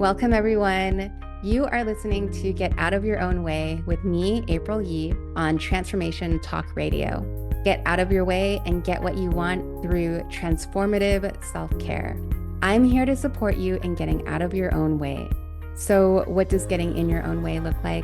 Welcome, everyone. You are listening to Get Out of Your Own Way with me, April Yee, on Transformation Talk Radio. Get out of your way and get what you want through transformative self-care. I'm here to support you in getting out of your own way. So what does getting in your own way look like?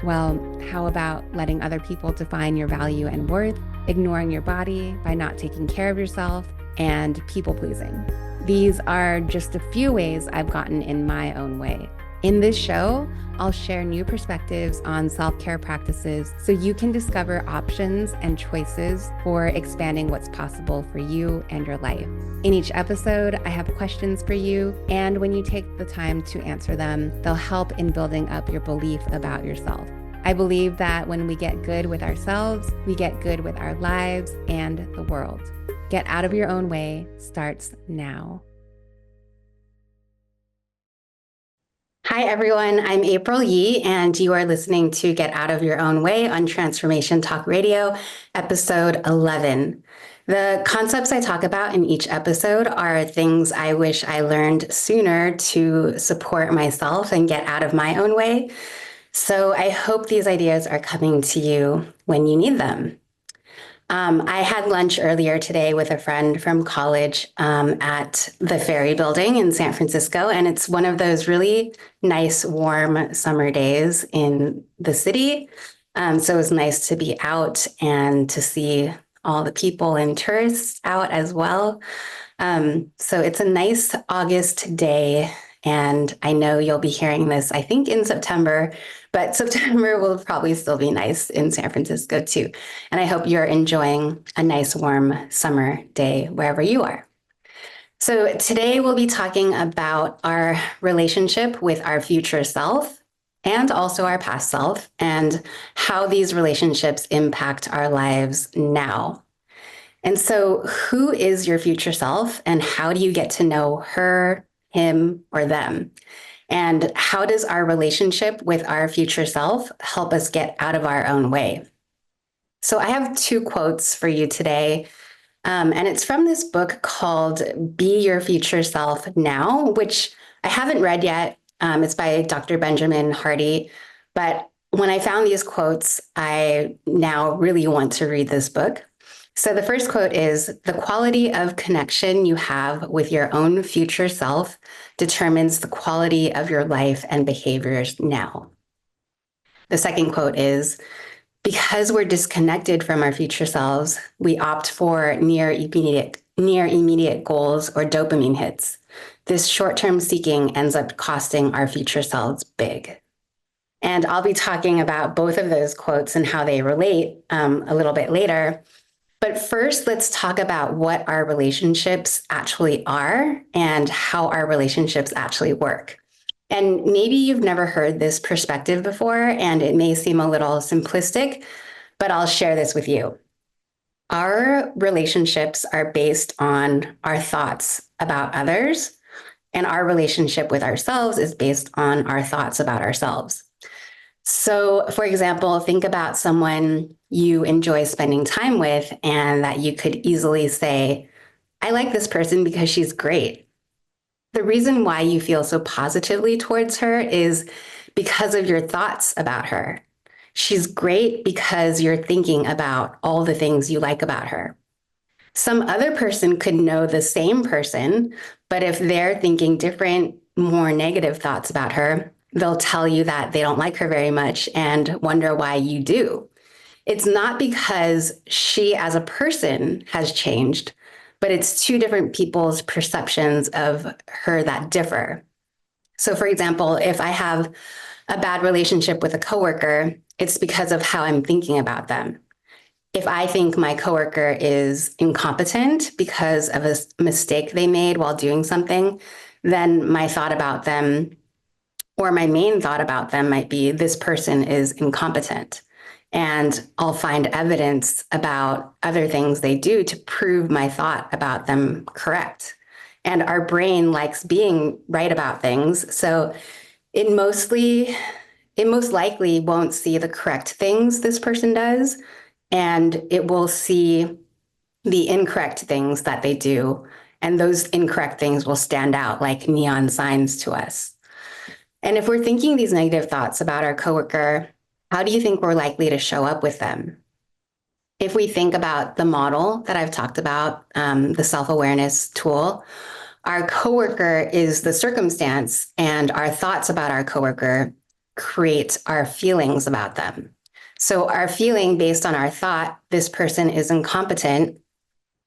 Well, how about letting other people define your value and worth, ignoring your body by not taking care of yourself, and people-pleasing? These are just a few ways I've gotten in my own way. In this show, I'll share new perspectives on self-care practices so you can discover options and choices for expanding what's possible for you and your life. In each episode, I have questions for you, and when you take the time to answer them, they'll help in building up your belief about yourself. I believe that when we get good with ourselves, we get good with our lives and the world. Get Out of Your Own Way starts now. Hi, everyone. I'm April Yee, and you are listening to Get Out of Your Own Way on Transformation Talk Radio, episode 11. The concepts I talk about in each episode are things I wish I learned sooner to support myself and get out of my own way. So I hope these ideas are coming to you when you need them. I had lunch earlier today with a friend from college at the Ferry Building in San Francisco, and it's one of those really nice, warm summer days in the city. So it was nice to be out and to see all the people and tourists out as well. So it's a nice August day, and I know you'll be hearing this, I think, in September, but September will probably still be nice in San Francisco too. And I hope you're enjoying a nice warm summer day wherever you are. So today we'll be talking about our relationship with our future self and also our past self and how these relationships impact our lives now. And so who is your future self and how do you get to know her, him, or them? And how does our relationship with our future self help us get out of our own way? So I have two quotes for you today, and it's from this book called Be Your Future Self Now, which I haven't read yet. It's by Dr. Benjamin Hardy, but when I found these quotes, I now really want to read this book. So the first quote is, "The quality of connection you have with your own future self determines the quality of your life and behaviors now." The second quote is, "Because we're disconnected from our future selves, we opt for near immediate goals or dopamine hits. This short-term seeking ends up costing our future selves big." And I'll be talking about both of those quotes and how they relate a little bit later. But first, let's talk about what our relationships actually are and how our relationships actually work. And maybe you've never heard this perspective before, and it may seem a little simplistic, but I'll share this with you. Our relationships are based on our thoughts about others, and our relationship with ourselves is based on our thoughts about ourselves. So, for example, think about someone you enjoy spending time with and that you could easily say, "I like this person because she's great." The reason why you feel so positively towards her is because of your thoughts about her. She's great because you're thinking about all the things you like about her. Some other person could know the same person, but if they're thinking different, more negative thoughts about her, they'll tell you that they don't like her very much and wonder why you do. It's not because she as a person has changed, but it's two different people's perceptions of her that differ. So for example, if I have a bad relationship with a coworker, it's because of how I'm thinking about them. If I think my coworker is incompetent because of a mistake they made while doing something, then my thought about them, or my main thought about them, might be, this person is incompetent. And I'll find evidence about other things they do to prove my thought about them correct. And our brain likes being right about things. So it most likely won't see the correct things this person does, and it will see the incorrect things that they do. And those incorrect things will stand out like neon signs to us. And if we're thinking these negative thoughts about our coworker, how do you think we're likely to show up with them? If we think about the model that I've talked about, the self-awareness tool, our coworker is the circumstance, and our thoughts about our coworker create our feelings about them. So our feeling based on our thought, this person is incompetent,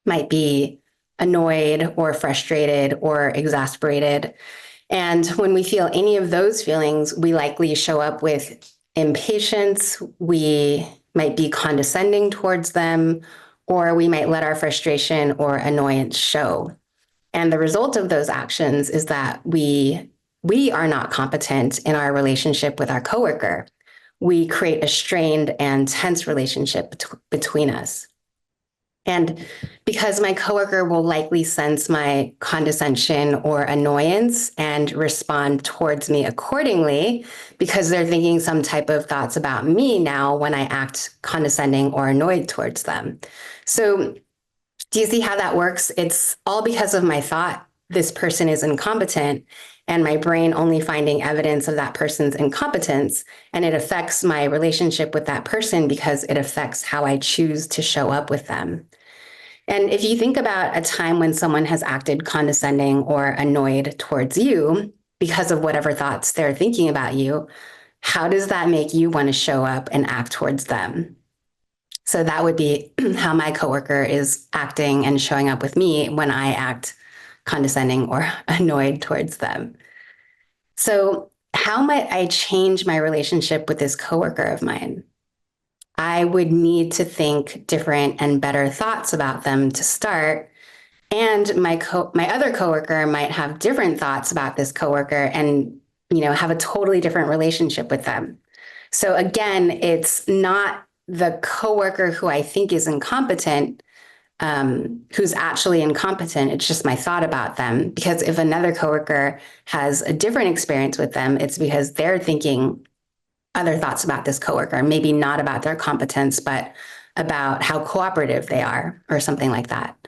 might be annoyed or frustrated or exasperated. And when we feel any of those feelings, we likely show up with impatience, we might be condescending towards them, or we might let our frustration or annoyance show. And the result of those actions is that we are not competent in our relationship with our coworker. We create a strained and tense relationship between us. And because my coworker will likely sense my condescension or annoyance and respond towards me accordingly, because they're thinking some type of thoughts about me now when I act condescending or annoyed towards them. So, do you see how that works? It's all because of my thought, this person is incompetent, and my brain only finding evidence of that person's incompetence. And it affects my relationship with that person because it affects how I choose to show up with them. And if you think about a time when someone has acted condescending or annoyed towards you because of whatever thoughts they're thinking about you, how does that make you want to show up and act towards them? So that would be how my coworker is acting and showing up with me when I act condescending or annoyed towards them. So, how might I change my relationship with this coworker of mine? I would need to think different and better thoughts about them to start. And my other coworker might have different thoughts about this coworker and have a totally different relationship with them. So again, it's not the coworker who I think is incompetent, who's actually incompetent. It's just my thought about them. Because if another coworker has a different experience with them, it's because they're thinking other thoughts about this coworker, maybe not about their competence, but about how cooperative they are or something like that.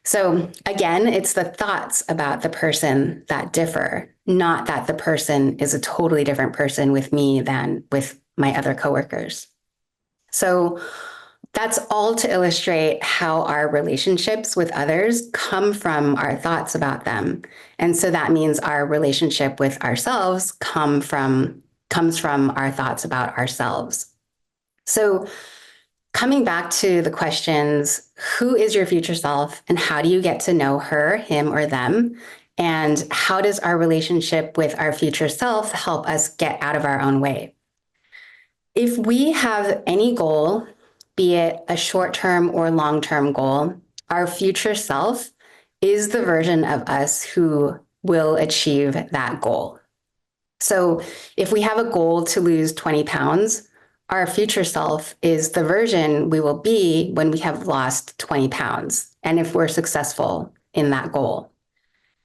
So again, it's the thoughts about the person that differ, not that the person is a totally different person with me than with my other coworkers. So that's all to illustrate how our relationships with others come from our thoughts about them. And so that means our relationship with ourselves comes from our thoughts about ourselves. So coming back to the questions, who is your future self and how do you get to know her, him, or them? And how does our relationship with our future self help us get out of our own way? If we have any goal, be it a short-term or long-term goal, our future self is the version of us who will achieve that goal. So if we have a goal to lose 20 pounds, our future self is the version we will be when we have lost 20 pounds, and if we're successful in that goal.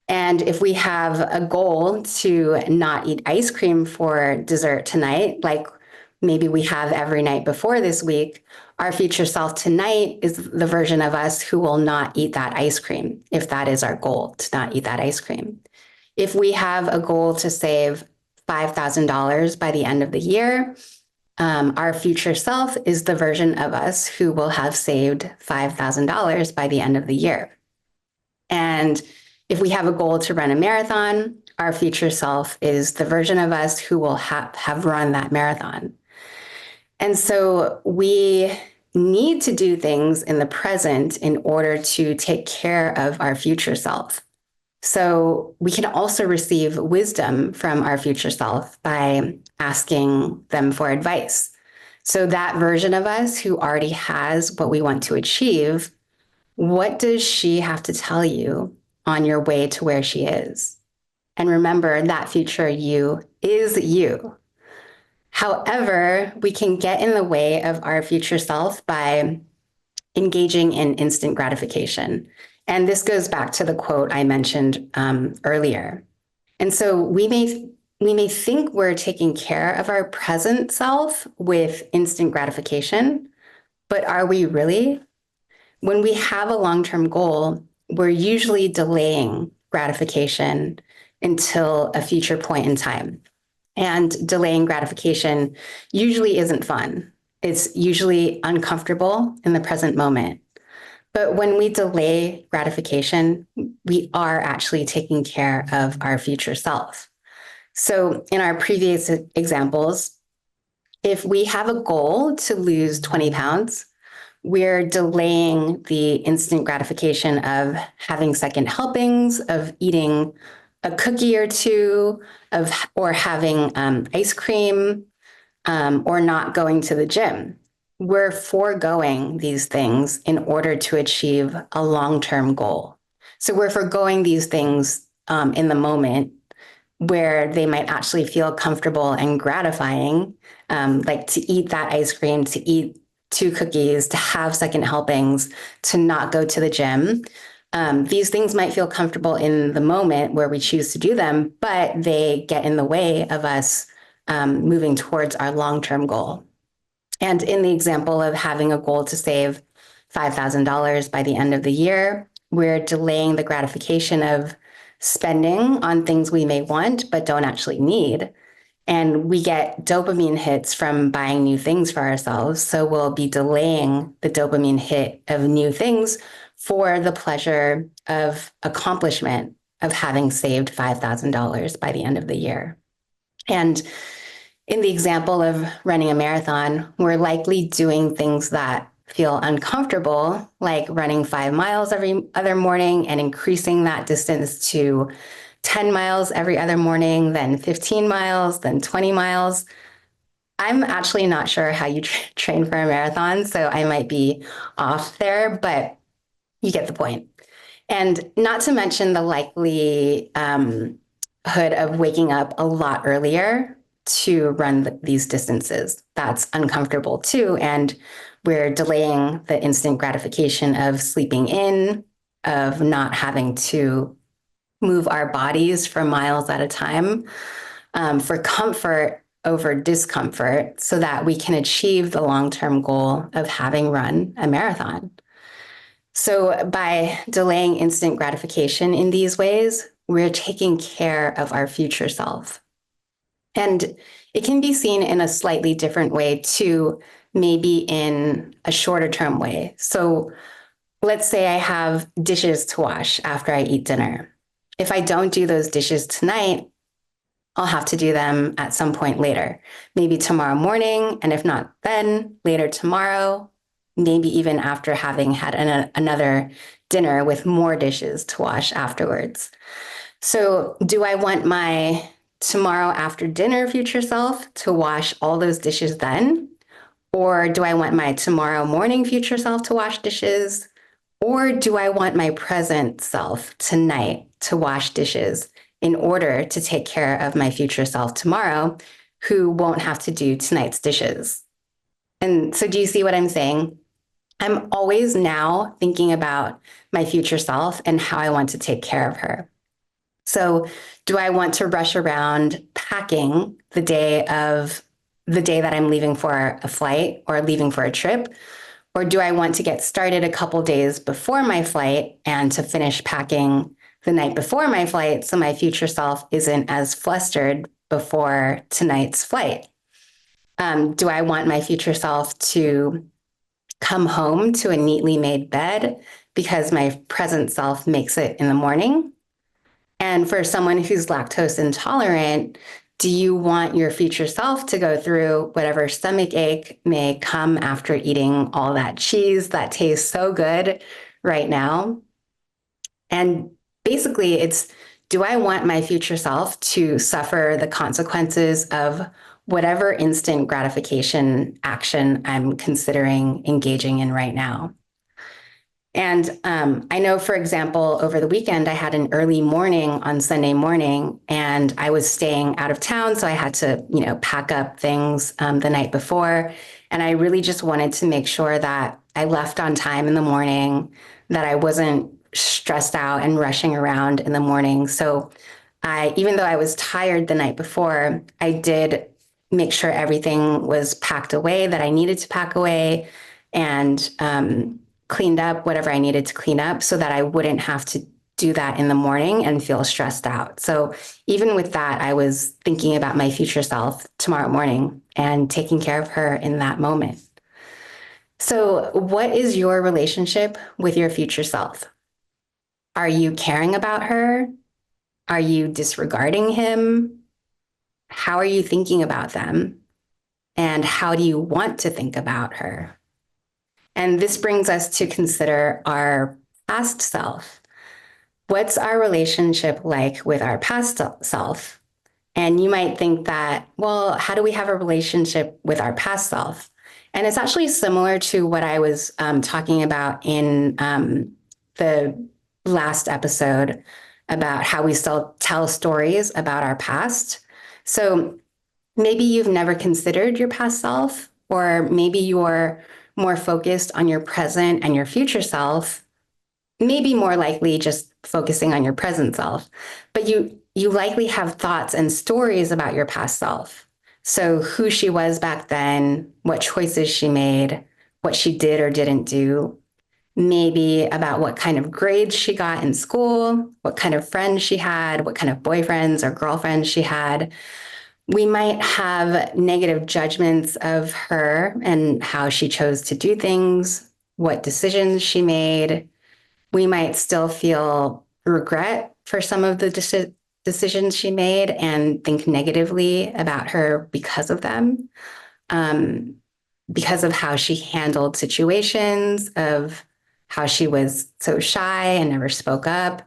And if we have a goal to not eat ice cream for dessert tonight, like maybe we have every night before this week, our future self tonight is the version of us who will not eat that ice cream, if that is our goal, to not eat that ice cream. If we have a goal to save $5,000 by the end of the year, our future self is the version of us who will have saved $5,000 by the end of the year. And if we have a goal to run a marathon, our future self is the version of us who will have run that marathon. And so we need to do things in the present in order to take care of our future self. So we can also receive wisdom from our future self by asking them for advice. So that version of us who already has what we want to achieve, what does she have to tell you on your way to where she is? And remember, that future you is you. However, we can get in the way of our future self by engaging in instant gratification. And this goes back to the quote I mentioned earlier. And so we may think we're taking care of our present self with instant gratification, but are we really? When we have a long-term goal, we're usually delaying gratification until a future point in time. And delaying gratification usually isn't fun. It's usually uncomfortable in the present moment. But when we delay gratification, we are actually taking care of our future self. So, in our previous examples, if we have a goal to lose 20 pounds, we're delaying the instant gratification of having second helpings, of eating a cookie or two, or having ice cream, or not going to the gym. We're foregoing these things in order to achieve a long-term goal. So we're foregoing these things in the moment where they might actually feel comfortable and gratifying, like to eat that ice cream, to eat two cookies, to have second helpings, to not go to the gym. These things might feel comfortable in the moment where we choose to do them, but they get in the way of us moving towards our long-term goal. And in the example of having a goal to save $5,000 by the end of the year, we're delaying the gratification of spending on things we may want but don't actually need. And we get dopamine hits from buying new things for ourselves. So we'll be delaying the dopamine hit of new things for the pleasure of accomplishment of having saved $5,000 by the end of the year. And in the example of running a marathon, we're likely doing things that feel uncomfortable, like running 5 miles every other morning and increasing that distance to 10 miles every other morning, then 15 miles, then 20 miles. I'm actually not sure how you train for a marathon, so I might be off there, but you get the point. And not to mention the likely hood of waking up a lot earlier to run these distances. That's uncomfortable too. And we're delaying the instant gratification of sleeping in, of not having to move our bodies for miles at a time, for comfort over discomfort, so that we can achieve the long-term goal of having run a marathon. So by delaying instant gratification in these ways, we're taking care of our future self. And it can be seen in a slightly different way too, maybe in a shorter term way. So let's say I have dishes to wash after I eat dinner. If I don't do those dishes tonight, I'll have to do them at some point later, maybe tomorrow morning, and if not then, later tomorrow, maybe even after having had another dinner with more dishes to wash afterwards. So, do I want my tomorrow after dinner future self to wash all those dishes then? Or do I want my tomorrow morning future self to wash dishes? Or do I want my present self tonight to wash dishes in order to take care of my future self tomorrow, who won't have to do tonight's dishes? And so, do you see what I'm saying? I'm always now thinking about my future self and how I want to take care of her. So, do I want to rush around packing the day that I'm leaving for a flight or leaving for a trip? Or do I want to get started a couple days before my flight and to finish packing the night before my flight so my future self isn't as flustered before tonight's flight? Do I want my future self to come home to a neatly made bed because my present self makes it in the morning? And for someone who's lactose intolerant, do you want your future self to go through whatever stomach ache may come after eating all that cheese that tastes so good right now? And basically, it's, do I want my future self to suffer the consequences of whatever instant gratification action I'm considering engaging in right now? And I know, for example, over the weekend, I had an early morning on Sunday morning, and I was staying out of town. So I had to, pack up things the night before. And I really just wanted to make sure that I left on time in the morning, that I wasn't stressed out and rushing around in the morning. So even though I was tired the night before, I did make sure everything was packed away that I needed to pack away, and cleaned up whatever I needed to clean up so that I wouldn't have to do that in the morning and feel stressed out. So even with that, I was thinking about my future self tomorrow morning and taking care of her in that moment. So, what is your relationship with your future self? Are you caring about her? Are you disregarding him? How are you thinking about them? And how do you want to think about her? And this brings us to consider our past self. What's our relationship like with our past self? And you might think that, well, how do we have a relationship with our past self? And it's actually similar to what I was talking about in the last episode about how we still tell stories about our past. So maybe you've never considered your past self, or maybe you're more focused on your present and your future self, maybe more likely just focusing on your present self, but you likely have thoughts and stories about your past self. So who she was back then, what choices she made, what she did or didn't do, maybe about what kind of grades she got in school, what kind of friends she had, what kind of boyfriends or girlfriends she had. We might have negative judgments of her and how she chose to do things, what decisions she made. We might still feel regret for some of the decisions she made and think negatively about her because of them, um, because of how she handled situations, of how she was so shy and never spoke up,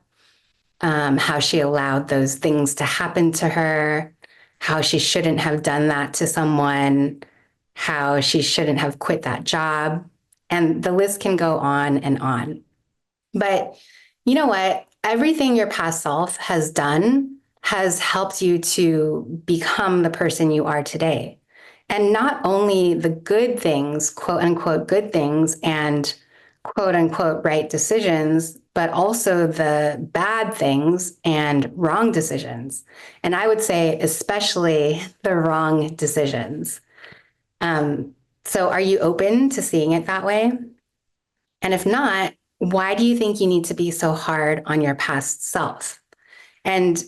how she allowed those things to happen to her, how she shouldn't have done that to someone, how she shouldn't have quit that job. And the list can go on and on. But you know what? Everything your past self has done has helped you to become the person you are today. And not only the good things, quote unquote, good things and quote unquote, right decisions, but also the bad things and wrong decisions. And I would say, especially the wrong decisions. Um, so, are you open to seeing it that way? And if not, why do you think you need to be so hard on your past self? And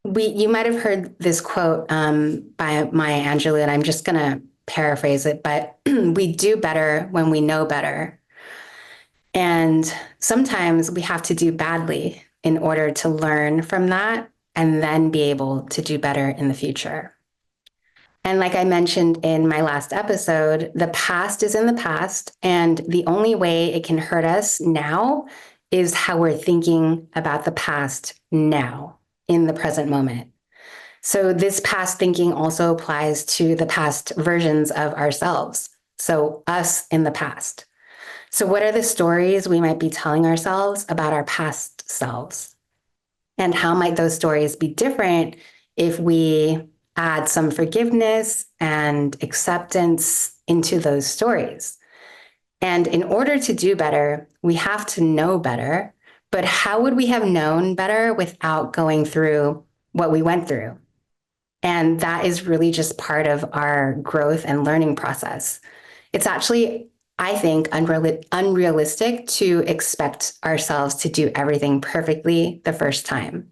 you might have heard this quote by Maya Angelou, and I'm just going to paraphrase it, but we do better when we know better. And sometimes we have to do badly in order to learn from that and then be able to do better in the future. And like I mentioned in my last episode, the past is in the past, and the only way it can hurt us now is how we're thinking about the past now in the present moment. So, this past thinking also applies to the past versions of ourselves. So, us in the past. So, what are the stories we might be telling ourselves about our past selves? And how might those stories be different if we add some forgiveness and acceptance into those stories? And in order to do better, we have to know better. But how would we have known better without going through what we went through? And that is really just part of our growth and learning process. It's actually, I think, unrealistic to expect ourselves to do everything perfectly the first time.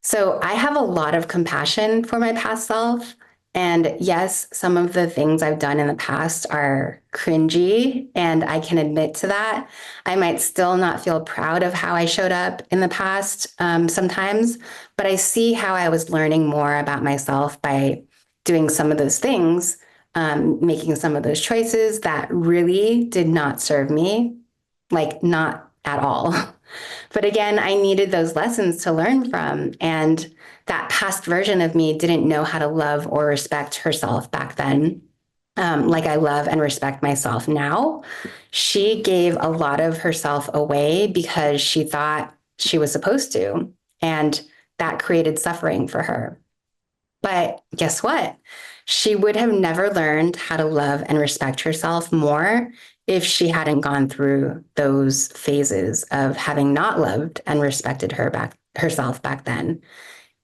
So I have a lot of compassion for my past self. And yes, some of the things I've done in the past are cringy, and I can admit to that. I might still not feel proud of how I showed up in the past sometimes, but I see how I was learning more about myself by doing some of those things, making some of those choices that really did not serve me, like not at all. But again, I needed those lessons to learn from. And that past version of me didn't know how to love or respect herself back then, like I love and respect myself now. She gave a lot of herself away because she thought she was supposed to. And that created suffering for her. But guess what? She would have never learned how to love and respect herself more if she hadn't gone through those phases of having not loved and respected herself back then.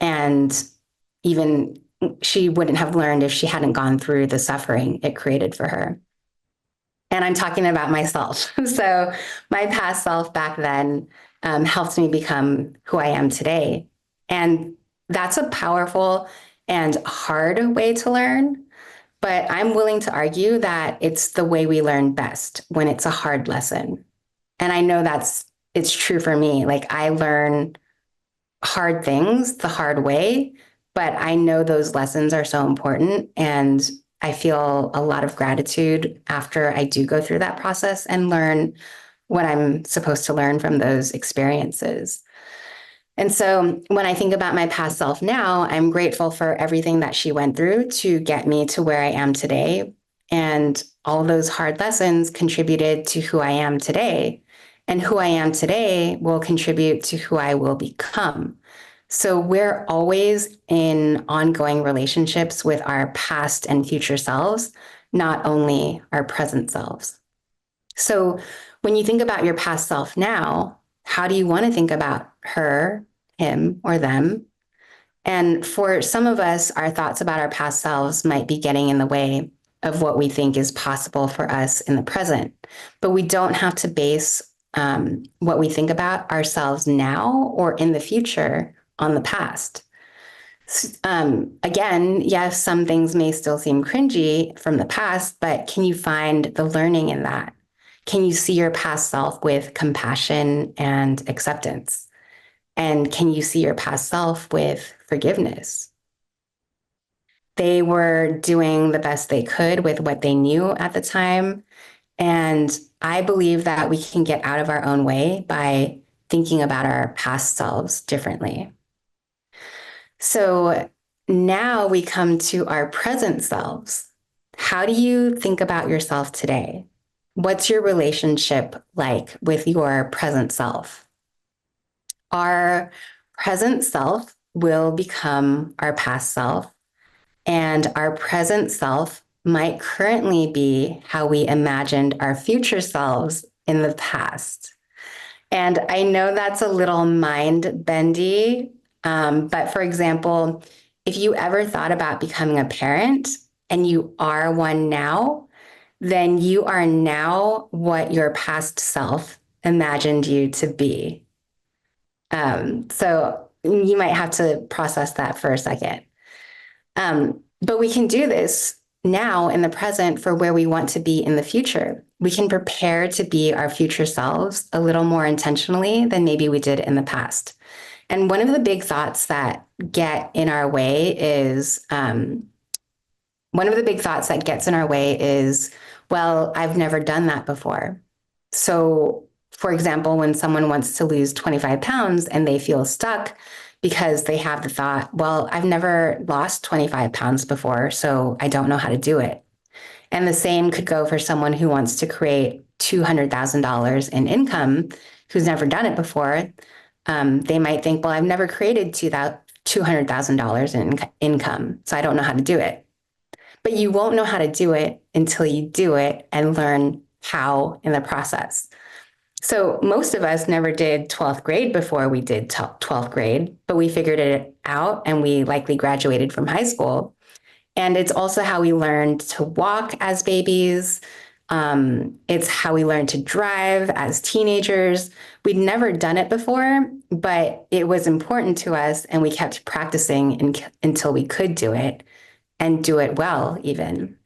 And even she wouldn't have learned if she hadn't gone through the suffering it created for her. And I'm talking about myself. So my past self back then helped me become who I am today. And that's a powerful and hard way to learn. But I'm willing to argue that it's the way we learn best when it's a hard lesson. And I know it's true for me. Like I learn hard things the hard way, but I know those lessons are so important. And I feel a lot of gratitude after I do go through that process and learn what I'm supposed to learn from those experiences. And so when I think about my past self now, I'm grateful for everything that she went through to get me to where I am today. And all of those hard lessons contributed to who I am today. And who I am today will contribute to who I will become. So we're always in ongoing relationships with our past and future selves, not only our present selves. So when you think about your past self now, how do you want to think about her, him, or them? And for some of us, our thoughts about our past selves might be getting in the way of what we think is possible for us in the present. But we don't have to base what we think about ourselves now or in the future on the past. Again, yes, some things may still seem cringy from the past, but can you find the learning in that? Can you see your past self with compassion and acceptance? And can you see your past self with forgiveness? They were doing the best they could with what they knew at the time. And I believe that we can get out of our own way by thinking about our past selves differently. So now we come to our present selves. How do you think about yourself today? What's your relationship like with your present self? Our present self will become our past self, and our present self might currently be how we imagined our future selves in the past. And I know that's a little mind bendy, but for example, if you ever thought about becoming a parent and you are one now, then you are now what your past self imagined you to be. So you might have to process that for a second. But we can do this now in the present for where we want to be in the future. We can prepare to be our future selves a little more intentionally than maybe we did in the past. And one of the big thoughts that get in our way is one of the big thoughts that gets in our way is, well, I've never done that before. So, for example, when someone wants to lose 25 pounds and they feel stuck because they have the thought, well, I've never lost 25 pounds before, so I don't know how to do it. And the same could go for someone who wants to create $200,000 in income who's never done it before. They might think, well, I've never created $200,000 in income, so I don't know how to do it. But you won't know how to do it until you do it and learn how in the process. So most of us never did 12th grade before we did 12th grade, but we figured it out and we likely graduated from high school. And it's also how we learned to walk as babies. It's how we learned to drive as teenagers. We'd never done it before, but it was important to us and we kept practicing until we could do it and do it well, even.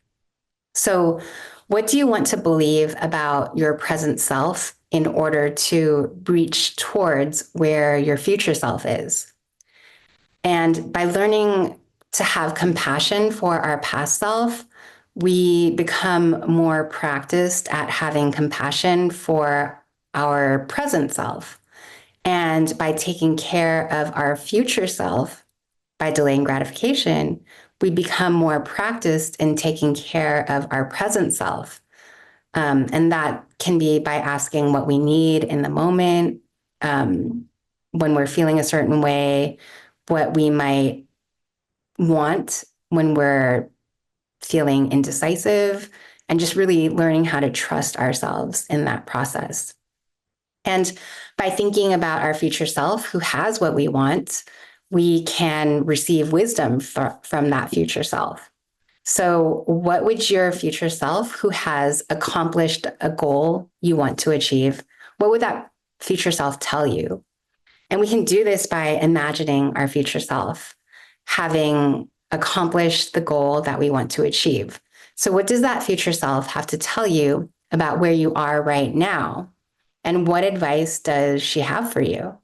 So, what do you want to believe about your present self in order to reach towards where your future self is? And by learning to have compassion for our past self, we become more practiced at having compassion for our present self. And by taking care of our future self, by delaying gratification, we become more practiced in taking care of our present self. And that can be by asking what we need in the moment, when we're feeling a certain way, what we might want when we're feeling indecisive, and just really learning how to trust ourselves in that process. And by thinking about our future self who has what we want, we can receive wisdom from that future self. So, what would your future self who has accomplished a goal you want to achieve, what would that future self tell you? And we can do this by imagining our future self having accomplished the goal that we want to achieve. So, what does that future self have to tell you about where you are right now? And what advice does she have for you?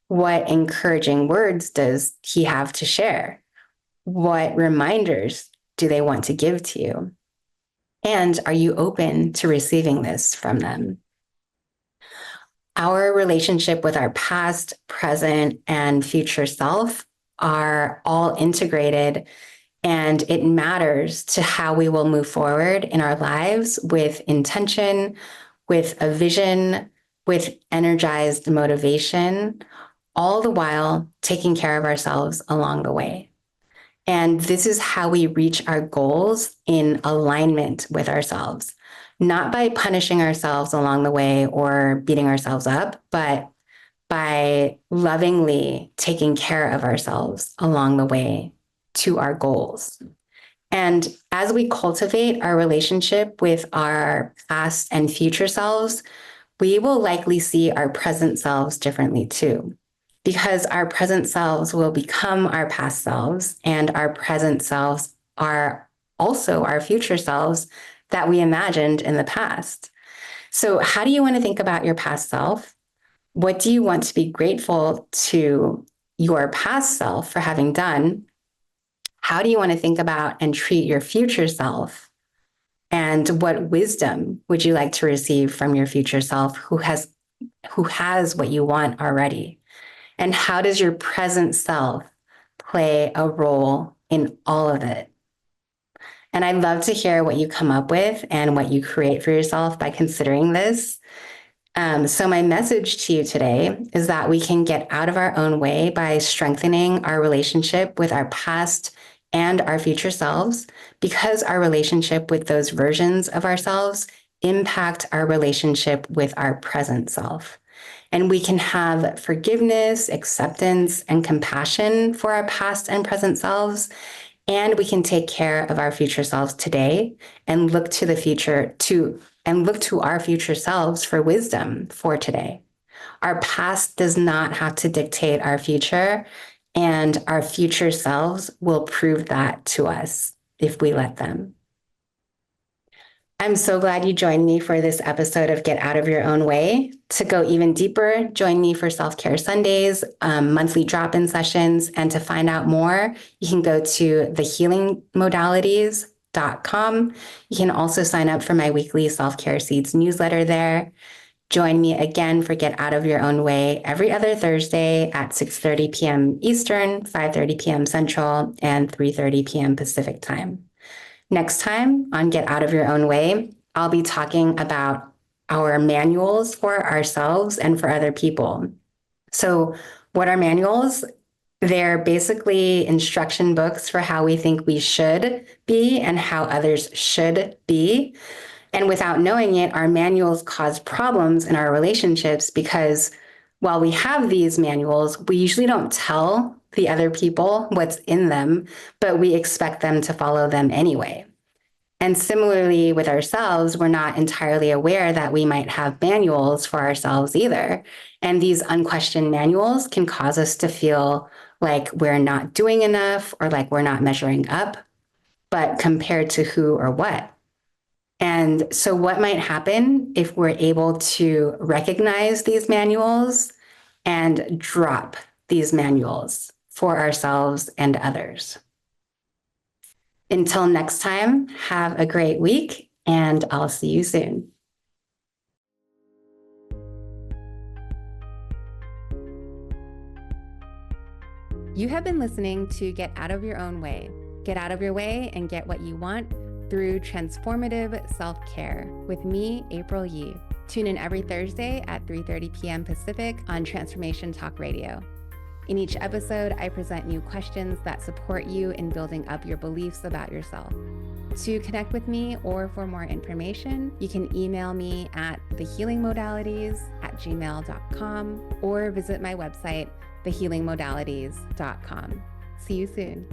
What encouraging words does he have to share? What reminders do they want to give to you? And are you open to receiving this from them? Our relationship with our past, present, and future self are all integrated, and it matters to how we will move forward in our lives with intention, with a vision, with energized motivation, all the while taking care of ourselves along the way. And this is how we reach our goals in alignment with ourselves, not by punishing ourselves along the way or beating ourselves up, but by lovingly taking care of ourselves along the way to our goals. And as we cultivate our relationship with our past and future selves, we will likely see our present selves differently too, because our present selves will become our past selves, and our present selves are also our future selves that we imagined in the past. So, how do you want to think about your past self? What do you want to be grateful to your past self for having done? How do you want to think about and treat your future self? And what wisdom would you like to receive from your future self who has what you want already? And how does your present self play a role in all of it? And I'd love to hear what you come up with and what you create for yourself by considering this. So my message to you today is that we can get out of our own way by strengthening our relationship with our past and our future selves, because our relationship with those versions of ourselves impact our relationship with our present self. And we can have forgiveness, acceptance, and compassion for our past and present selves. And we can take care of our future selves today and look to the future and look to our future selves for wisdom for today. Our past does not have to dictate our future, and our future selves will prove that to us if we let them. I'm so glad you joined me for this episode of Get Out of Your Own Way. To go even deeper, join me for Self-Care Sundays, monthly drop-in sessions, and to find out more, you can go to thehealingmodalities.com. You can also sign up for my weekly Self-Care Seeds newsletter there. Join me again for Get Out of Your Own Way every other Thursday at 6:30 p.m. Eastern, 5:30 p.m. Central, and 3:30 p.m. Pacific time. Next time on Get Out of Your Own Way, I'll be talking about our manuals for ourselves and for other people. So, what are manuals? They're basically instruction books for how we think we should be and how others should be. And without knowing it, our manuals cause problems in our relationships because while we have these manuals, we usually don't tell the other people what's in them, but we expect them to follow them anyway. And similarly with ourselves, we're not entirely aware that we might have manuals for ourselves either. And these unquestioned manuals can cause us to feel like we're not doing enough or like we're not measuring up, but compared to who or what? And so what might happen if we're able to recognize these manuals and drop these manuals for ourselves and others? Until next time, have a great week, and I'll see you soon. You have been listening to Get Out of Your Own Way. Get out of your way and get what you want through transformative self-care with me, April Yee. Tune in every Thursday at 3:30 p.m. Pacific on Transformation Talk Radio. In each episode, I present you questions that support you in building up your beliefs about yourself. To connect with me or for more information, you can email me at thehealingmodalities@gmail.com or visit my website, thehealingmodalities.com. See you soon.